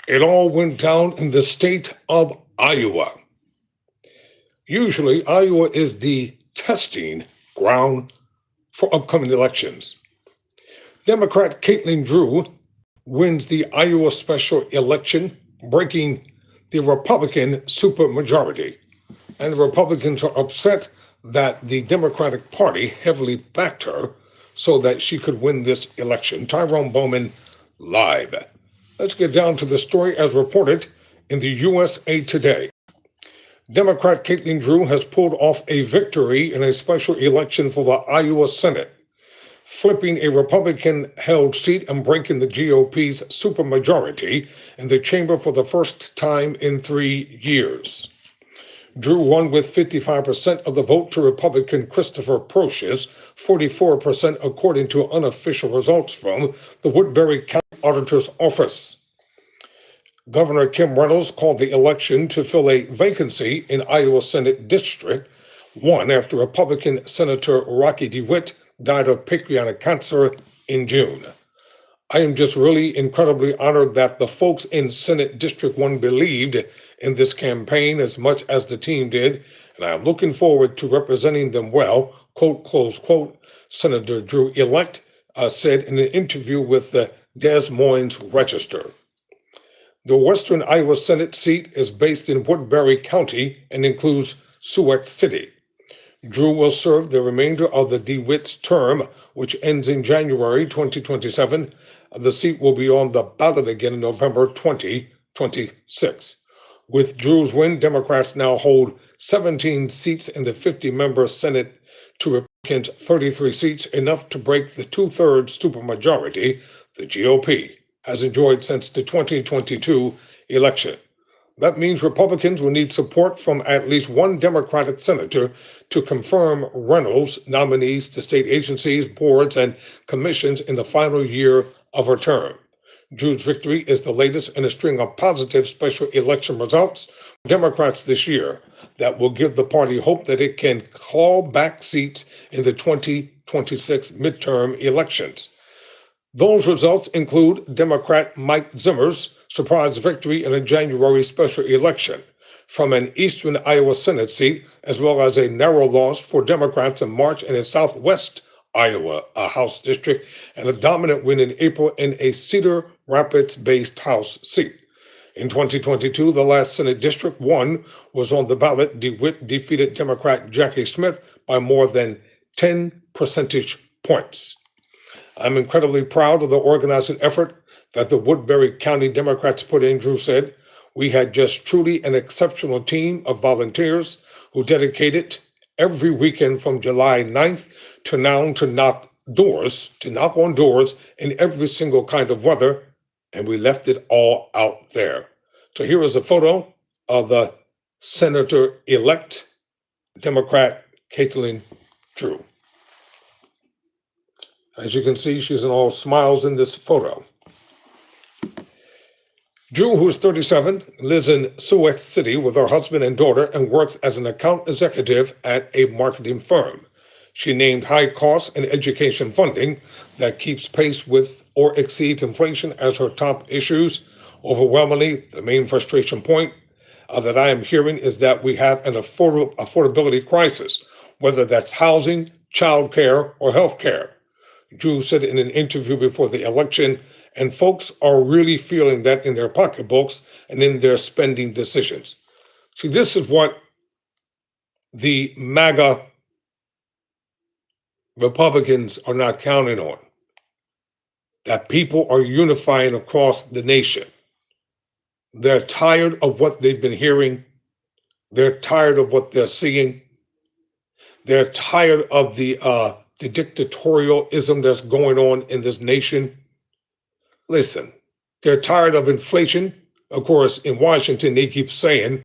It all went down in the state of Iowa. Usually, Iowa is the testing ground for upcoming elections. Democrat Catelin Drew wins the Iowa special election, breaking the Republican supermajority. And the Republicans are upset that the Democratic Party heavily backed her so that she could win this election. Tyrone Bowman live. Let's get down to the story as reported in the USA Today. Democrat Caitlin Drew has pulled off a victory in a special election for the Iowa Senate, flipping a Republican-held seat and breaking the GOP's supermajority in the chamber for the first time in 3 years. Drew won with 55% of the vote to Republican Christopher Prosch's 44%, according to unofficial results from the Woodbury County Auditor's Office. Governor Kim Reynolds called the election to fill a vacancy in Iowa Senate District 1 after Republican Senator Rocky DeWitt died of pancreatic cancer in June. I am just really incredibly honored that the folks in Senate District 1 believed in this campaign as much as the team did, and I am looking forward to representing them well, quote, close quote, Senator Drew-elect said in an interview with the Des Moines Register. The Western Iowa Senate seat is based in Woodbury County and includes Sioux City. Drew will serve the remainder of the DeWitt's term, which ends in January 2027. The seat will be on the ballot again in November 2026. With Drew's win, Democrats now hold 17 seats in the 50-member Senate to Republicans' 33 seats, enough to break the two-thirds supermajority the GOP has enjoyed since the 2022 election. That means Republicans will need support from at least one Democratic senator to confirm Reynolds' nominees to state agencies, boards, and commissions in the final year of her term. Drew's victory is the latest in a string of positive special election results for Democrats this year that will give the party hope that it can claw back seats in the 2026 midterm elections. Those results include Democrat Mike Zimmer's surprise victory in a January special election from an eastern Iowa Senate seat, as well as a narrow loss for Democrats in March in a southwest Iowa House district, and a dominant win in April in a Cedar Rapids-based House seat. In 2022, the last Senate District 1 was on the ballot. DeWitt defeated Democrat Jackie Smith by more than 10 percentage points. I'm incredibly proud of the organizing effort that the Woodbury County Democrats put in, Drew said. We had just truly an exceptional team of volunteers who dedicated every weekend from July 9th to now to knock on doors in every single kind of weather, and we left it all out there. So here is a photo of the Senator-elect Democrat Caitlin Drew. As you can see, she's in all smiles in this photo. Drew, who's 37, lives in Sioux City with her husband and daughter and works as an account executive at a marketing firm. She named high costs and education funding that keeps pace with or exceeds inflation as her top issues. Overwhelmingly, the main frustration point that I am hearing is that we have an affordability crisis, whether that's housing, childcare, or health care. Drew said in an interview before the election, and folks are really feeling that in their pocketbooks and in their spending decisions. See, this is what the MAGA Republicans are not counting on, that people are unifying across the nation. They're tired of what they've been hearing. They're tired of what they're seeing. They're tired of the dictatorialism that's going on in this nation. Listen, they're tired of inflation. Of course, in Washington, they keep saying,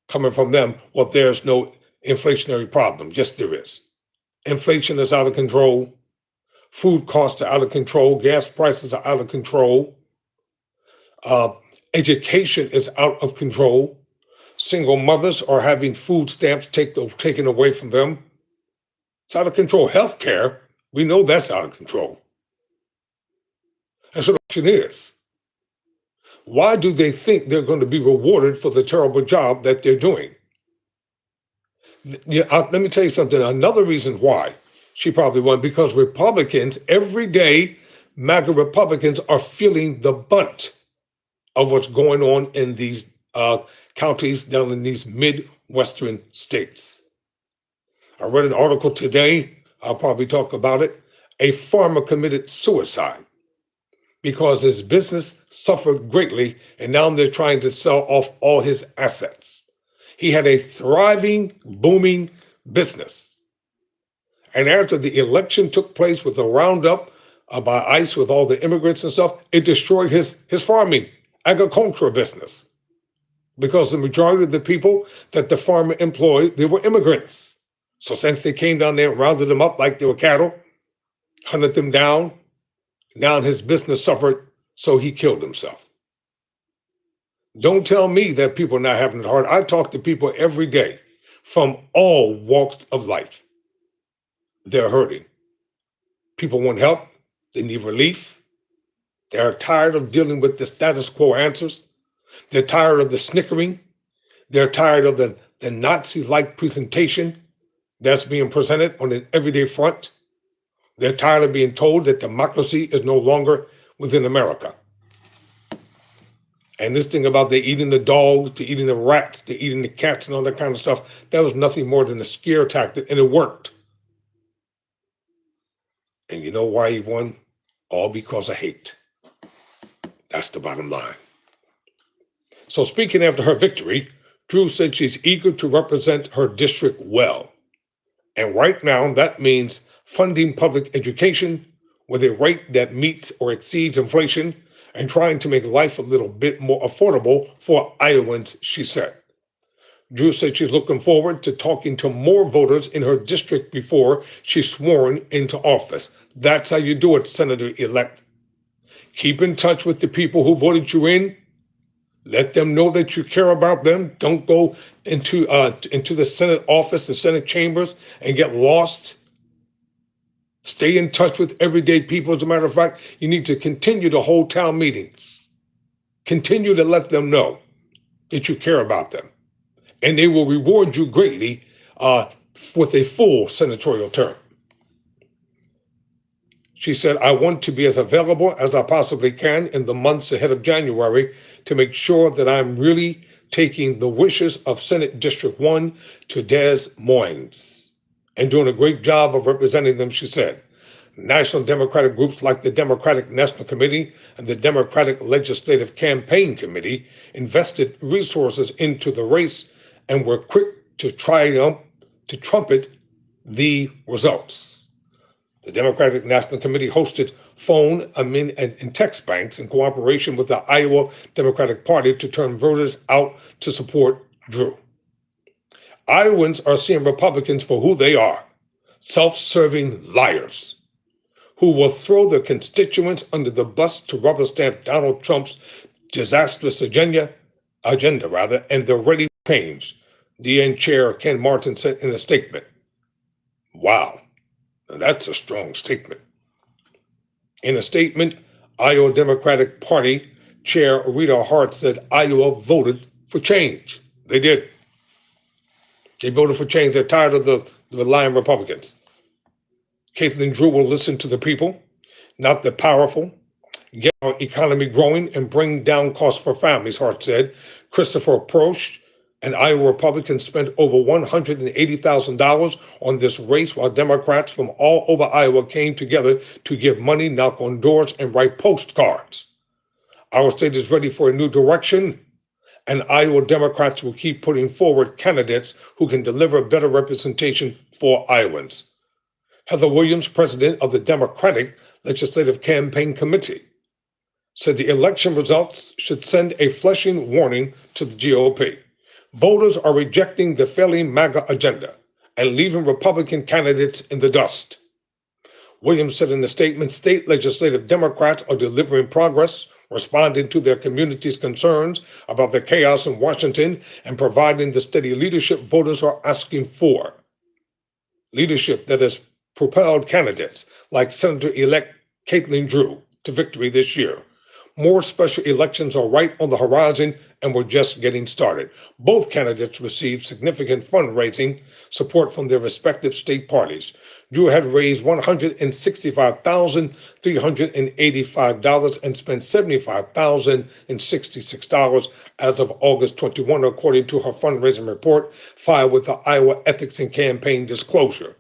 coming from them, well, there's no inflationary problem. Yes, there is. Inflation is out of control. Food costs are out of control. Gas prices are out of control. Education is out of control. Single mothers are having food stamps taken away from them. It's out of control. Healthcare, we know that's out of control. And so the question is, Why do they think they're going to be rewarded for the terrible job that they're doing? Yeah, let me tell you something. Another reason why she probably won, because Republicans, every day, MAGA Republicans are feeling the brunt of what's going on in these counties down in these Midwestern states. I read an article today, I'll probably talk about it. A farmer committed suicide because his business suffered greatly, and now they're trying to sell off all his assets. He had a thriving, booming business. And after the election took place with the roundup by ICE with all the immigrants and stuff, it destroyed his farming, agricultural business. Because the majority of the people that the farmer employed, they were immigrants. So since they came down there and rounded them up like they were cattle, hunted them down, now his business suffered, so he killed himself. Don't tell me that people are not having it hard. I talk to people every day from all walks of life. They're hurting. People want help. They need relief. They're tired of dealing with the status quo answers. They're tired of the snickering. They're tired of the Nazi-like presentation that's being presented on an everyday front. They're tired of being told that democracy is no longer within America. And this thing about they eating the dogs, they eating the rats, they eating the cats and all that kind of stuff, that was nothing more than a scare tactic, and it worked. And you know why he won? All because of hate. That's the bottom line. So speaking after her victory, Drew said she's eager to represent her district well. And right now, that means funding public education with a rate that meets or exceeds inflation and trying to make life a little bit more affordable for Iowans, she said. Drew said she's looking forward to talking to more voters in her district before she's sworn into office. That's how you do it, Senator-elect. Keep in touch with the people who voted you in. Let them know that you care about them. Don't go into the Senate office, the Senate chambers, and get lost. Stay in touch with everyday people. As a matter of fact, you need to continue to hold town meetings. Continue to let them know that you care about them. And they will reward you greatly with a full senatorial term. She said, I want to be as available as I possibly can in the months ahead of January to make sure that I'm really taking the wishes of Senate District 1 to Des Moines and doing a great job of representing them, she said. National Democratic groups like the Democratic National Committee and the Democratic Legislative Campaign Committee invested resources into the race and were quick to trumpet the results. The Democratic National Committee hosted phone and text banks in cooperation with the Iowa Democratic Party to turn voters out to support Drew. Iowans are seeing Republicans for who they are, self-serving liars who will throw their constituents under the bus to rubber stamp Donald Trump's disastrous agenda, and they're ready to change, DN Chair Ken Martin said in a statement. Wow. Now that's a strong statement. In a statement, Iowa Democratic Party Chair Rita Hart said Iowa voted for change. They did. They voted for change. They're tired of the lying Republicans. Catelin Drew will listen to the people, not the powerful, get our economy growing and bring down costs for families, Hart said. Christopher Prosch, an Iowa Republican, spent over $180,000 on this race while Democrats from all over Iowa came together to give money, knock on doors, and write postcards. Our state is ready for a new direction, and Iowa Democrats will keep putting forward candidates who can deliver better representation for Iowans. Heather Williams, president of the Democratic Legislative Campaign Committee, said the election results should send a flashing warning to the GOP. Voters are rejecting the failing MAGA agenda and leaving Republican candidates in the dust. Williams said in a statement, state legislative Democrats are delivering progress, responding to their community's concerns about the chaos in Washington, and providing the steady leadership voters are asking for. Leadership that has propelled candidates like Senator-elect Catelin Drew to victory this year. More special elections are right on the horizon, and we're just getting started. Both candidates received significant fundraising support from their respective state parties. Drew had raised $165,385 and spent $75,066 as of August 21, according to her fundraising report filed with the Iowa Ethics and Campaign Disclosure.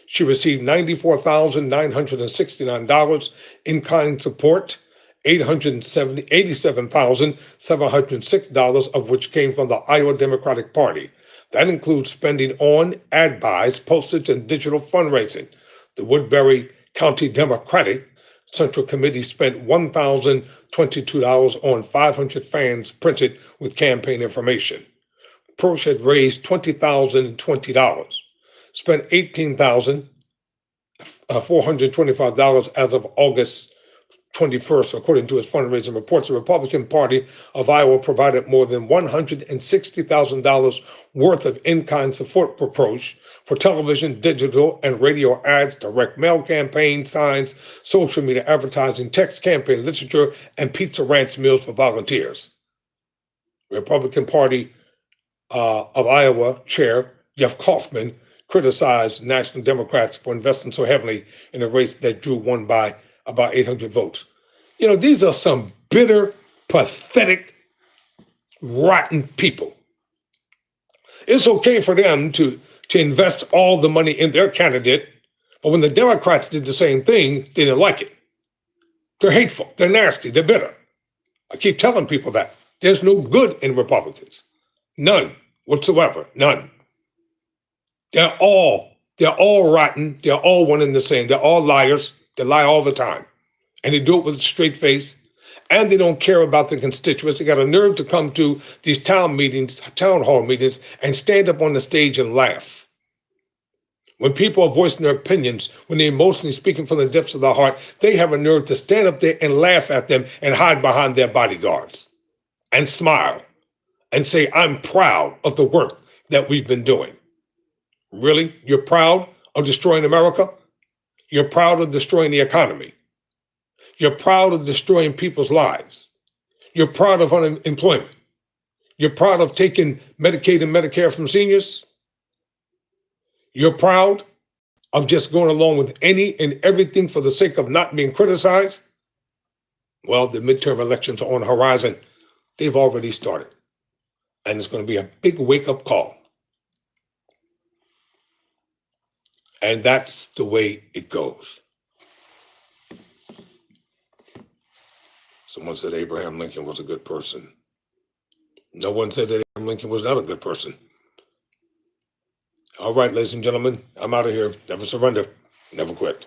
She received $94,969 in kind support, $87,706 of which came from the Iowa Democratic Party. That includes spending on ad buys, postage, and digital fundraising. The Woodbury County Democratic Central Committee spent $1,022 on 500 fans printed with campaign information. Persh had raised $20,020, spent $18,425 as of August 21st, according to his fundraising reports. The Republican Party of Iowa provided more than $160,000 worth of in-kind support for Persh for television, digital, and radio ads, direct mail campaign signs, social media advertising, text campaign literature, and pizza ranch meals for volunteers. The Republican Party of Iowa Chair Jeff Kaufman criticized National Democrats for investing so heavily in a race that Drew won by about 800 votes. You know, these are some bitter, pathetic, rotten people. It's okay for them to invest all the money in their candidate, but when the Democrats did the same thing, they didn't like it. They're hateful, they're nasty, they're bitter. I keep telling people that. There's no good in Republicans. None whatsoever, none. They're all rotten, they're all one and the same. They're all liars, they lie all the time. And they do it with a straight face. And they don't care about the constituents. They got a nerve to come to these town hall meetings, and stand up on the stage and laugh. When people are voicing their opinions, when they're emotionally speaking from the depths of their heart, they have a nerve to stand up there and laugh at them and hide behind their bodyguards and smile and say, I'm proud of the work that we've been doing. Really? You're proud of destroying America? You're proud of destroying the economy? You're proud of destroying people's lives. You're proud of unemployment. You're proud of taking Medicaid and Medicare from seniors. You're proud of just going along with any and everything for the sake of not being criticized. Well, the midterm elections are on the horizon. They've already started. And it's going to be a big wake-up call. And that's the way it goes. Someone said Abraham Lincoln was a good person. No one said that Abraham Lincoln was not a good person. All right, ladies and gentlemen, I'm out of here. Never surrender, never quit.